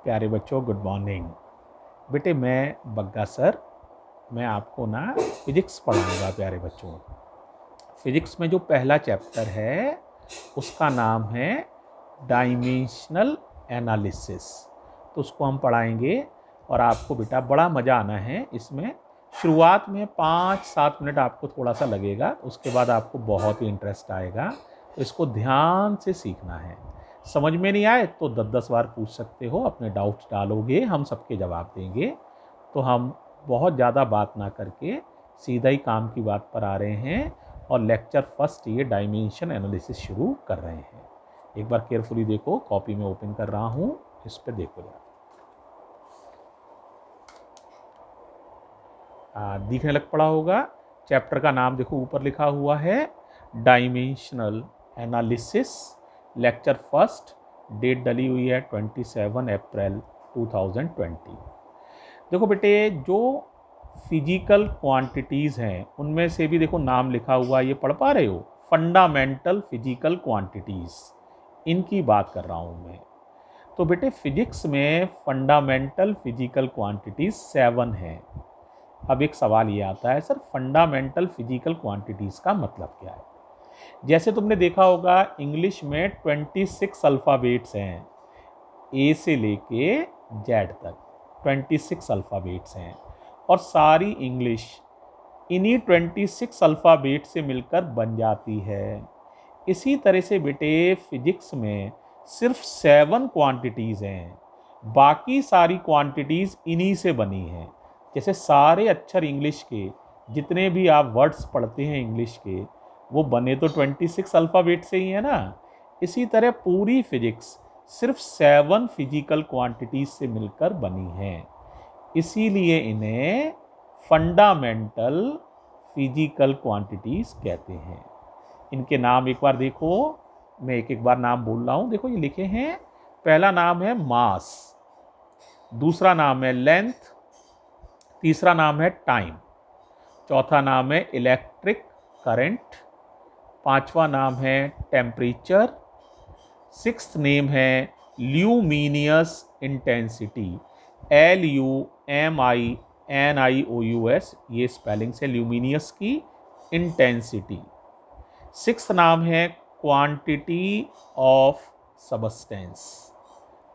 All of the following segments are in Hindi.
प्यारे बच्चों, गुड मॉर्निंग। बेटे मैं बग्गा सर, मैं आपको ना फिजिक्स पढ़ाऊंगा। प्यारे बच्चों, फिजिक्स में जो पहला चैप्टर है उसका नाम है डायमेंशनल एनालिसिस। तो उसको हम पढ़ाएंगे और आपको बेटा बड़ा मज़ा आना है इसमें। शुरुआत में 5-7 मिनट आपको थोड़ा सा लगेगा, उसके बाद आपको बहुत ही इंटरेस्ट आएगा। तो इसको ध्यान से सीखना है। समझ में नहीं आए तो 10-10 बार पूछ सकते हो, अपने डाउट्स डालोगे, हम सबके जवाब देंगे। तो हम बहुत ज़्यादा बात ना करके सीधा ही काम की बात पर आ रहे हैं और लेक्चर फर्स्ट ये डायमेंशन एनालिसिस शुरू कर रहे हैं। एक बार केयरफुली देखो, कॉपी में ओपन कर रहा हूँ, इस पे देखो जरा। दिखने लग पड़ा होगा। चैप्टर का नाम देखो, ऊपर लिखा हुआ है dimensional analysis, lecture first. Date डली हुई है 27 अप्रैल 2020। देखो बेटे, जो फिजिकल क्वांटिटीज़ हैं उनमें से भी देखो नाम लिखा हुआ, ये पढ़ पा रहे हो? फंडामेंटल फिजिकल क्वांटिटीज़, इनकी बात कर रहा हूँ मैं। तो बेटे फिजिक्स में फंडामेंटल फिजिकल क्वांटिटीज़ 7 हैं। अब एक सवाल ये आता है, सर फंडामेंटल फिजिकल क्वांटिटीज़ का मतलब क्या है? जैसे तुमने देखा होगा इंग्लिश में 26 अल्फ़ाबेट्स हैं, ए से लेके जेड तक 26 अल्फ़ाबेट्स हैं और सारी इंग्लिश इन्हीं 26 अल्फ़ाबेट से मिलकर बन जाती है। इसी तरह से बेटे फिजिक्स में सिर्फ 7 क्वांटिटीज़ हैं, बाकी सारी क्वांटिटीज़ इन्हीं से बनी हैं। जैसे सारे अक्षर इंग्लिश के, जितने भी आप वर्ड्स पढ़ते हैं इंग्लिश के, वो बने तो 26 अल्फ़ाबेट से ही है ना। इसी तरह पूरी फिजिक्स सिर्फ 7 फिजिकल क्वांटिटीज़ से मिलकर बनी है, इसीलिए इन्हें फंडामेंटल फिजिकल क्वांटिटीज़ कहते हैं। इनके नाम एक बार देखो, मैं एक एक बार नाम बोल रहा हूँ। देखो ये लिखे हैं, पहला नाम है मास, दूसरा नाम है लेंथ, तीसरा नाम है टाइम, चौथा नाम है इलेक्ट्रिक करंट, पांचवा नाम है टेम्परेचर, सिक्स्थ नेम है ल्यूमिनियस इंटेंसिटी, LUMINIOUS, ये स्पेलिंग से ल्यूमिनियस की इंटेंसिटी। सिक्स्थ नाम है क्वांटिटी ऑफ सबस्टेंस।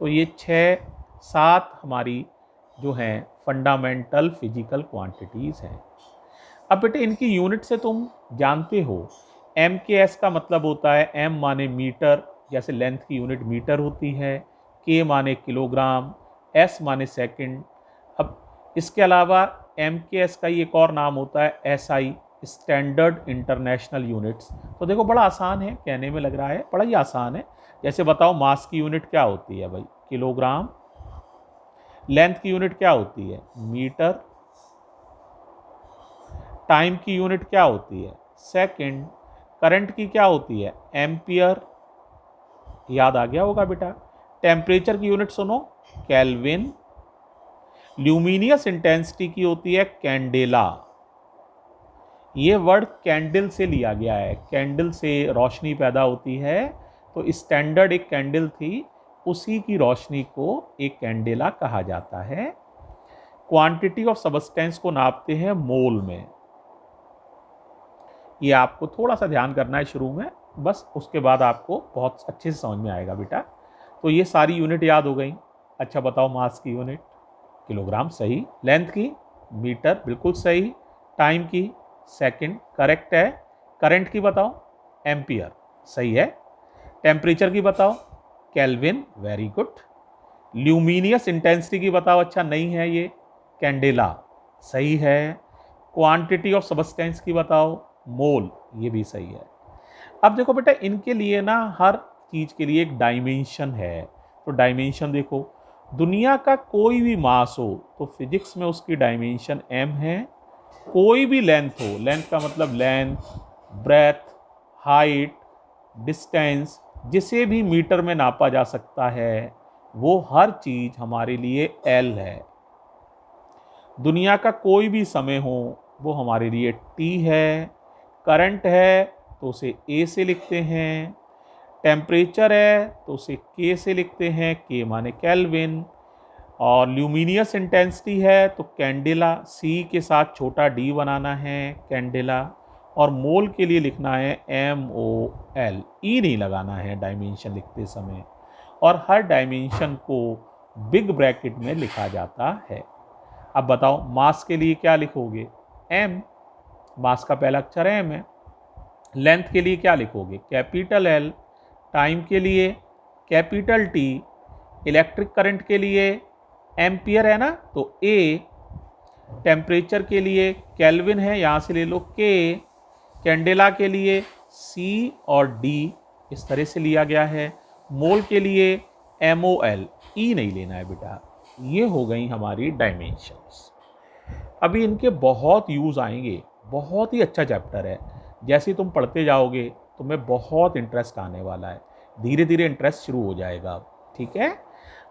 तो ये 6-7 हमारी जो हैं फंडामेंटल फिजिकल क्वांटिटीज़ हैं। अब बेटे इनकी यूनिट से तुम जानते हो, MKS का मतलब होता है, M माने मीटर, जैसे लेंथ की यूनिट मीटर होती है, K माने किलोग्राम, S माने सेकंड। अब इसके अलावा MKS का ही एक और नाम होता है SI, स्टैंडर्ड इंटरनेशनल यूनिट्स। तो देखो बड़ा आसान है, कहने में लग रहा है बड़ा ही आसान है। जैसे बताओ मास की यूनिट क्या होती है भाई? किलोग्राम। लेंथ की यूनिट क्या होती है? मीटर। टाइम की यूनिट क्या होती है? सेकंड। करंट की क्या होती है? एम्पियर। याद आ गया होगा बेटा। टेम्परेचर की यूनिट सुनो, केल्विन। ल्यूमिनियस इंटेंसिटी की होती है कैंडेला। ये वर्ड कैंडल से लिया गया है, कैंडल से रोशनी पैदा होती है, तो स्टैंडर्ड एक कैंडल थी, उसी की रोशनी को एक कैंडेला कहा जाता है। क्वांटिटी ऑफ सबस्टेंस को नापते हैं मोल में। ये आपको थोड़ा सा ध्यान करना है शुरू में, बस उसके बाद आपको बहुत अच्छे से समझ में आएगा बेटा। तो ये सारी यूनिट याद हो गई। अच्छा बताओ, मास की यूनिट किलोग्राम, सही। लेंथ की मीटर, बिल्कुल सही। टाइम की सेकंड, करेक्ट है। करंट की बताओ, एम्पियर, सही है। टेम्परेचर की बताओ, kelvin, very good. Luminous intensity की बताओ, अच्छा नहीं है ये, कैंडेला, सही है। क्वांटिटी ऑफ सबस्टेंस की बताओ, मोल, ये भी सही है। अब देखो बेटा, इनके लिए ना हर चीज़ के लिए एक डायमेंशन है। तो डायमेंशन देखो, दुनिया का कोई भी मास हो तो फिजिक्स में उसकी डायमेंशन m है। कोई भी लेंथ हो, लेंथ का मतलब लेंथ, ब्रेथ, हाइट, डिस्टेंस, जिसे भी मीटर में नापा जा सकता है, वो हर चीज़ हमारे लिए L है। दुनिया का कोई भी समय हो वो हमारे लिए T है। करंट है तो उसे A से लिखते हैं। टेम्परेचर है तो उसे K से लिखते हैं, K माने केल्विन। और ल्यूमिनियस इंटेंसिटी है तो कैंडेला, सी के साथ छोटा डी बनाना है कैंडेला, और मोल के लिए लिखना है MOL, ई नहीं लगाना है डायमेंशन लिखते समय, और हर डायमेंशन को बिग ब्रैकेट में लिखा जाता है। अब बताओ मास के लिए क्या लिखोगे, M, मास का पहला अक्षर M है। लेंथ के लिए क्या लिखोगे, कैपिटल L। टाइम के लिए कैपिटल T। इलेक्ट्रिक करंट के लिए एम्पियर है ना तो A। टेम्परेचर के लिए केल्विन है, यहाँ से ले लो K। कैंडेला के लिए C और D इस तरह से लिया गया है। मोल के लिए MOL, E नहीं लेना है बेटा। ये हो गई हमारी डायमेंशंस। अभी इनके बहुत यूज़ आएंगे, बहुत ही अच्छा चैप्टर है। जैसे तुम पढ़ते जाओगे तुम्हें बहुत इंटरेस्ट आने वाला है, धीरे धीरे इंटरेस्ट शुरू हो जाएगा। ठीक है,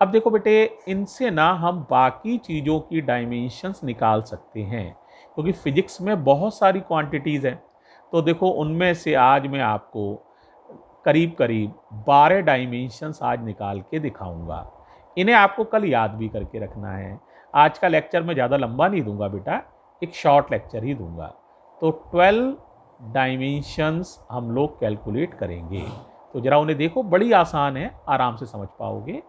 अब देखो बेटे, इनसे ना हम बाकी चीज़ों की डायमेंशंस निकाल सकते हैं, क्योंकि फिजिक्स में बहुत सारी क्वांटिटीज़ हैं। तो देखो उनमें से आज मैं आपको करीब करीब 12 डायमेंशंस आज निकाल के दिखाऊंगा। इन्हें आपको कल याद भी करके रखना है। आज का लेक्चर मैं ज़्यादा लंबा नहीं दूंगा बेटा, एक शॉर्ट लेक्चर ही दूंगा। तो 12 डायमेंशंस हम लोग कैलकुलेट करेंगे। तो ज़रा उन्हें देखो, बड़ी आसान है, आराम से समझ पाओगे।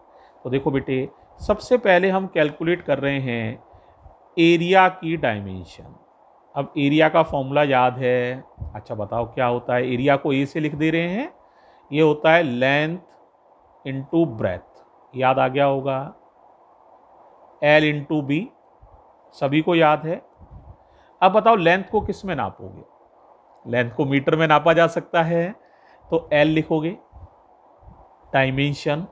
तो देखो बेटे, सबसे पहले हम कैलकुलेट कर रहे हैं एरिया की डायमेंशन। अब एरिया का फॉर्मूला याद है? अच्छा बताओ क्या होता है। एरिया को ए से लिख दे रहे हैं, ये होता है लेंथ इंटू ब्रेथ, याद आ गया होगा। L इंटू बी, सभी को याद है। अब बताओ लेंथ को किस में नापोगे, लेंथ को मीटर में नापा जा सकता है, तो L लिखोगे डायमेंशन।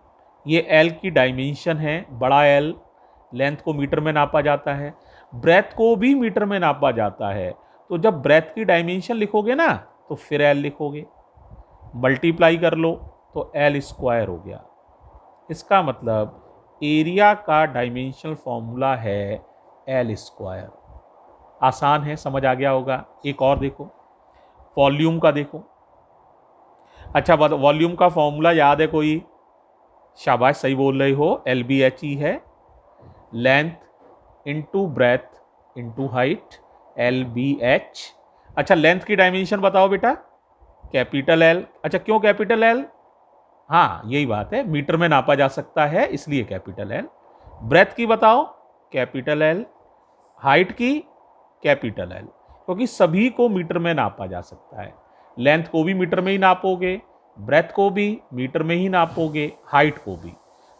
ये L की डायमेंशन है, बड़ा L। लेंथ को मीटर में नापा जाता है, ब्रेथ को भी मीटर में नापा जाता है। तो जब ब्रेथ की डायमेंशन लिखोगे ना तो फिर L लिखोगे, मल्टीप्लाई कर लो तो L स्क्वायर हो गया। इसका मतलब एरिया का डायमेंशनल फॉर्मूला है L स्क्वायर। आसान है, समझ आ गया होगा। एक और देखो, वॉल्यूम का देखो। अच्छा वॉल्यूम का फॉर्मूला याद है कोई? शाबाश, सही बोल रहे हो, LBHE है, length into breadth into height, LBH। अच्छा लेंथ की डायमेंशन बताओ बेटा, कैपिटल L। अच्छा क्यों कैपिटल L? हाँ यही बात है, मीटर में नापा जा सकता है इसलिए कैपिटल L। ब्रेथ की बताओ, कैपिटल L। हाइट की कैपिटल L, क्योंकि सभी को मीटर में नापा जा सकता है। लेंथ को भी मीटर में ही नापोगे, ब्रेथ को भी मीटर में ही नापोगे, हाइट को भी।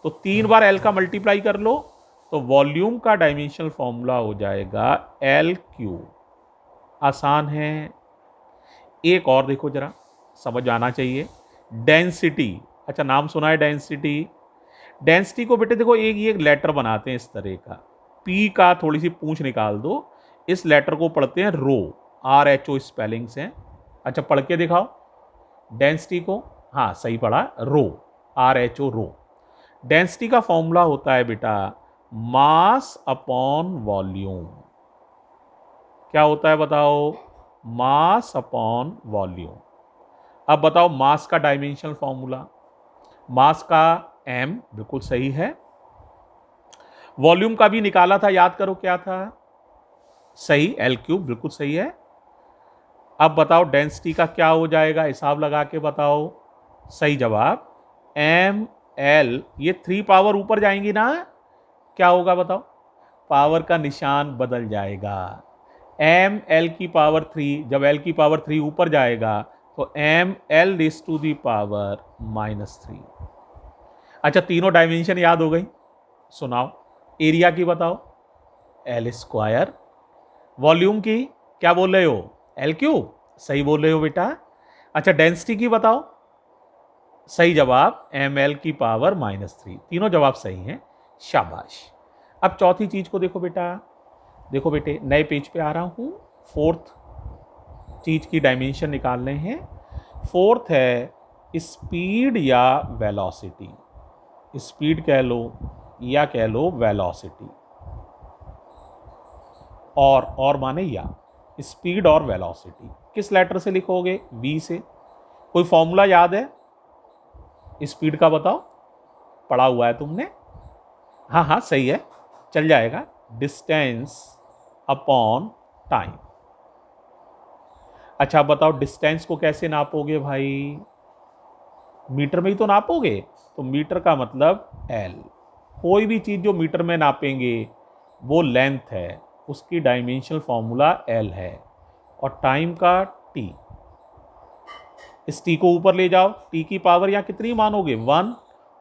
तो 3 बार L का मल्टीप्लाई कर लो तो वॉल्यूम का डायमेंशनल फॉर्मूला हो जाएगा L3। आसान है। एक और देखो जरा, समझ आना चाहिए, डेंसिटी। अच्छा नाम सुना है डेंसिटी। डेंसिटी को बेटे देखो एक लेटर बनाते हैं इस तरह का, P का थोड़ी सी पूंछ निकाल दो, इस लेटर को पढ़ते हैं रो, RHO स्पेलिंग्स हैं। अच्छा पढ़ के दिखाओ डेंसिटी को। हाँ सही पढ़ा, रो, RHO रो। डेंसिटी का फॉर्मूला होता है बेटा मास अपॉन वॉल्यूम। क्या होता है बताओ? Mass upon volume. अब बताओ मास का डायमेंशनल फॉर्मूला, मास का M, बिल्कुल सही है। वॉल्यूम का भी निकाला था, याद करो क्या था? सही, L3, बिल्कुल सही है। अब बताओ डेंसिटी का क्या हो जाएगा, हिसाब लगा के बताओ। सही जवाब ML। ये 3 पावर ऊपर जाएंगी ना, क्या होगा बताओ? पावर का निशान बदल जाएगा। ML की पावर 3, जब L की पावर 3 ऊपर जाएगा तो ML raise to the power -3। अच्छा तीनों डायमेंशन याद हो गई, सुनाओ। एरिया की बताओ, L स्क्वायर। वॉल्यूम की क्या बोल रहे हो? L3, सही बोल रहे हो बेटा। अच्छा डेंसिटी की बताओ। सही जवाब ML की पावर -3। तीनों जवाब सही हैं, शाबाश। अब चौथी चीज को देखो बेटा, देखो बेटे नए पेज पे आ रहा हूं। फोर्थ चीज की डायमेंशन निकालने हैं। फोर्थ है स्पीड या वेलोसिटी। स्पीड कह लो या कह लो वेलोसिटी, और माने या। स्पीड और वेलोसिटी किस लेटर से लिखोगे? V से। कोई फॉर्मूला याद है स्पीड का? बताओ, पढ़ा हुआ है तुमने? हाँ हाँ सही है, चल जाएगा, डिस्टेंस अपॉन टाइम। अच्छा आप बताओ डिस्टेंस को कैसे नापोगे भाई, मीटर में ही तो नापोगे, तो मीटर का मतलब एल। कोई भी चीज़ जो मीटर में नापेंगे वो लेंथ है, उसकी डायमेंशनल फॉर्मूला एल है, और टाइम का टी। इस टी को ऊपर ले जाओ, टी की पावर यहाँ कितनी मानोगे 1,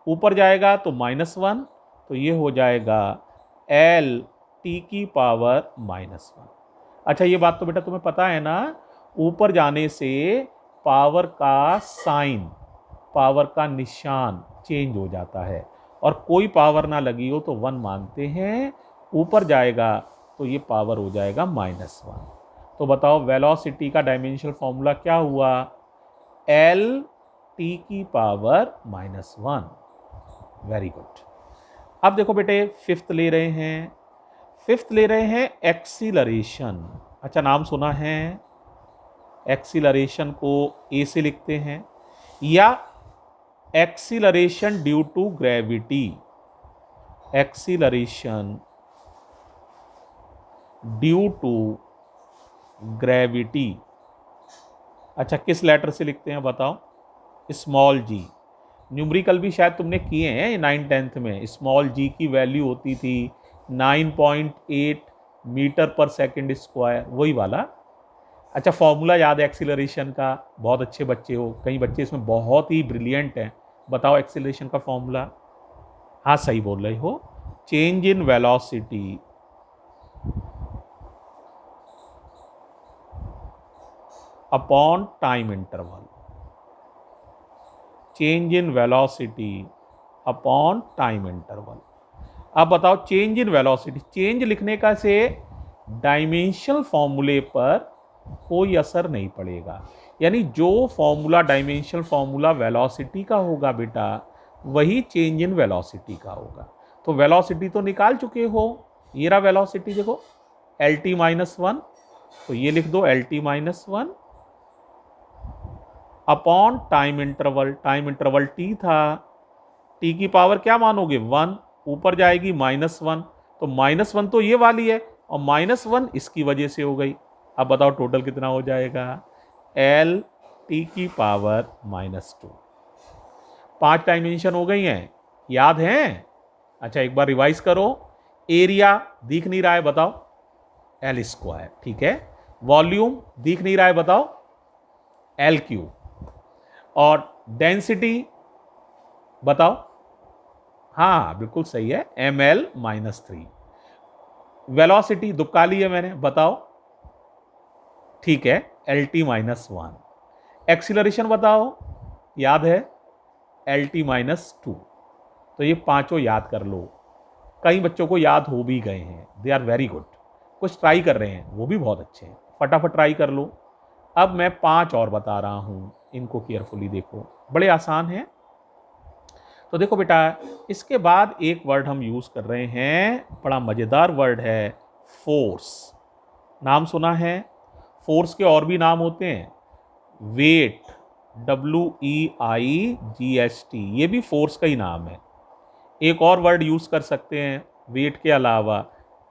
ऊपर जाएगा तो -1, तो ये हो जाएगा एल टी की पावर -1। अच्छा ये बात तो बेटा तुम्हें पता है ना, ऊपर जाने से पावर का साइन, पावर का निशान चेंज हो जाता है, और कोई पावर ना लगी हो तो 1 मानते हैं, ऊपर जाएगा तो ये पावर हो जाएगा -1। तो बताओ वेलोसिटी का डायमेंशनल फॉर्मूला क्या हुआ, एल टी की पावर -1। Very good. अब देखो बेटे फिफ्थ ले रहे हैं, फिफ्थ ले रहे हैं एक्सीलरेशन। अच्छा नाम सुना है, एक्सीलरेशन को ए से लिखते हैं, या acceleration due to gravity, acceleration due to gravity. अच्छा किस लेटर से लिखते हैं बताओ, स्मॉल जी। न्यूमेरिकल भी शायद तुमने किए हैं 9th-10th में, स्मॉल जी की वैल्यू होती थी 9.8 मीटर पर सेकंड स्क्वायर, वही वाला। अच्छा फॉर्मूला याद है एक्सीलरेशन का, बहुत अच्छे बच्चे हो, कई बच्चे इसमें बहुत ही ब्रिलियंट हैं, बताओ एक्सीलरेशन का फॉर्मूला। हाँ सही बोल रहे हो, change in velocity upon time interval, change in velocity upon time interval. अब बताओ चेंज इन वेलोसिटी, चेंज लिखने का से डायमेंशनल फॉर्मूले पर कोई असर नहीं पड़ेगा, यानी जो फॉर्मूला डायमेंशनल फॉर्मूला वेलोसिटी का होगा बेटा, वही चेंज इन वेलोसिटी का होगा। तो वेलोसिटी तो निकाल चुके हो, ये रहा वेलोसिटी देखो एल टी -1, तो ये लिख दो L T -1 upon time interval, time interval T था, टी की पावर क्या मानोगे 1, ऊपर जाएगी -1, तो -1 तो ये वाली है, और -1 इसकी वजह से हो गई। अब बताओ टोटल कितना हो जाएगा, एल टी की पावर -2। 5 डायमेंशन हो गई हैं, याद हैं। अच्छा एक बार रिवाइज करो, एरिया दिख नहीं रहा है बताओ, एल स्क्वायर, ठीक है। वॉल्यूम दिख नहीं रहा है बताओ, एल क्यूब। और डेंसिटी बताओ, हाँ बिल्कुल सही है, ml-3। वेलोसिटी दुबका ली है मैंने, बताओ, ठीक है, LT-1। एक्सीलरेशन बताओ, याद है LT-2। तो ये पांचों याद कर लो, कई बच्चों को याद हो भी गए हैं, दे आर वेरी गुड। कुछ ट्राई कर रहे हैं वो भी बहुत अच्छे हैं, फटाफट ट्राई कर लो। अब मैं 5 और बता रहा हूं, इनको केयरफुली देखो, बड़े आसान हैं। तो देखो बेटा इसके बाद एक वर्ड हम यूज़ कर रहे हैं, बड़ा मज़ेदार वर्ड है, फोर्स। नाम सुना है, फोर्स के और भी नाम होते हैं, वेट, WEIGHT, ये भी फोर्स का ही नाम है। एक और वर्ड यूज़ कर सकते हैं वेट के अलावा,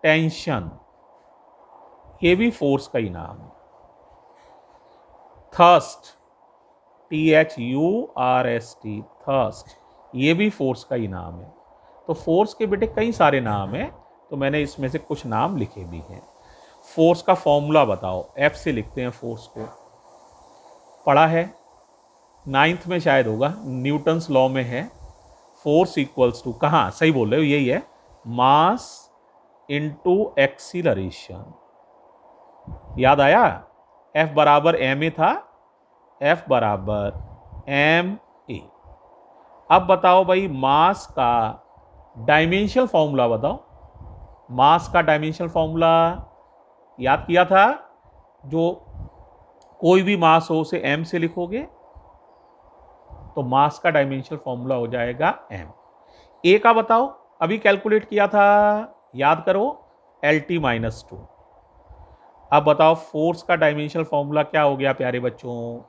टेंशन, ये भी फोर्स का ही नाम है। थर्स्ट, THURST, थर्स्ट, ये भी फोर्स का ही नाम है। तो फोर्स के बेटे कई सारे नाम हैं, तो मैंने इसमें से कुछ नाम लिखे भी हैं। फोर्स का फॉर्मूला बताओ, F से लिखते हैं फोर्स को, पढ़ा है 9th में शायद होगा, न्यूटन्स लॉ में है, फोर्स इक्वल्स टू, कहाँ सही बोल रहे हो यही है, मास इनटू एक्सीलरेशन। याद आया, F बराबर ma था, F बराबर ma। अब बताओ भाई मास का डायमेंशनल फॉर्मूला बताओ, मास का डायमेंशनल फॉर्मूला याद किया था, जो कोई भी मास हो उसे m से लिखोगे, तो मास का डायमेंशनल फॉर्मूला हो जाएगा m। a का बताओ, अभी कैलकुलेट किया था, याद करो, LT-2। अब बताओ फोर्स का डायमेंशनल फॉर्मूला क्या हो गया प्यारे बच्चों,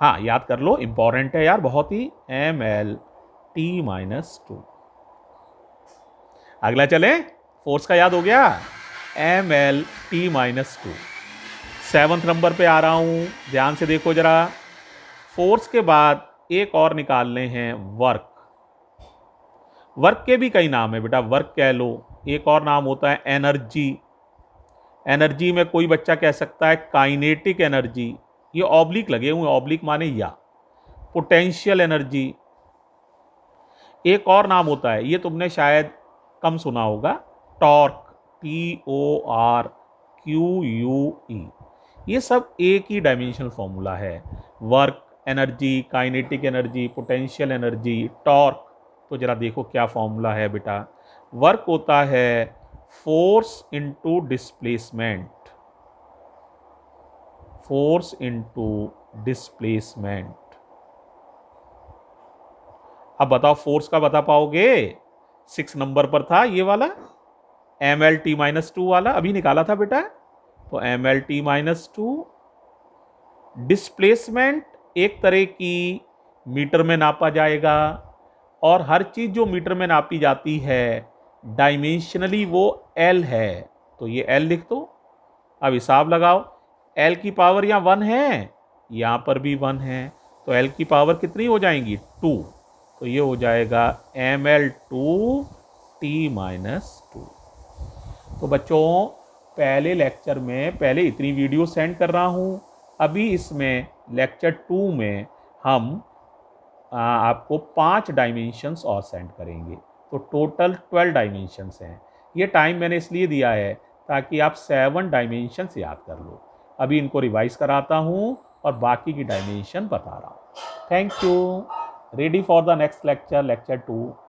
हाँ याद कर लो, इंपॉर्टेंट है यार बहुत ही, ml-T-2। अगला चले, फोर्स का याद हो गया, ml t minus two. 7th number पे आ रहा हूं, ध्यान से देखो जरा। फोर्स के बाद एक और निकालने हैं वर्क। वर्क के भी कई नाम है बेटा, वर्क कह लो, एक और नाम होता है एनर्जी। एनर्जी में कोई बच्चा कह सकता है काइनेटिक एनर्जी, ये ऑब्लिक लगे हुए, ऑब्लिक माने या। पोटेंशियल एनर्जी एक और नाम होता है, ये तुमने शायद कम सुना होगा, टॉर्क, TORQUE। ये सब एक ही डायमेंशनल फॉर्मूला है। Work, energy, kinetic energy, potential energy, torque. तो जरा देखो क्या फॉर्मूला है बेटा। वर्क होता है force into displacement, force into displacement. अब बताओ फोर्स का बता पाओगे? 6 नंबर पर था ये वाला, mlt माइनस टू वाला, अभी निकाला था बेटा। तो mlt माइनस टू। डिस्प्लेसमेंट एक तरह की मीटर में नापा जाएगा, और हर चीज जो मीटर में नापी जाती है डायमेंशनली वो L है, तो ये L लिख दो। अब हिसाब लगाओ, L की पावर यहाँ 1 है, यहाँ पर भी 1 है, तो L की पावर कितनी हो जाएंगी? 2। तो ये हो जाएगा ml2t माइनस टू। तो बच्चों पहले लेक्चर में पहले इतनी वीडियो सेंड कर रहा हूँ, अभी इसमें लेक्चर 2 में हम आपको 5 डायमेंशंस और सेंड करेंगे, तो टोटल 12 डायमेंशंस हैं। ये टाइम मैंने इसलिए दिया है ताकि आप 7 डायमेंशंस याद कर लो। अभी इनको रिवाइज कराता हूँ और बाकी की डायमेंशन बता रहा हूँ। Thank you. Ready for the next lecture, lecture 2।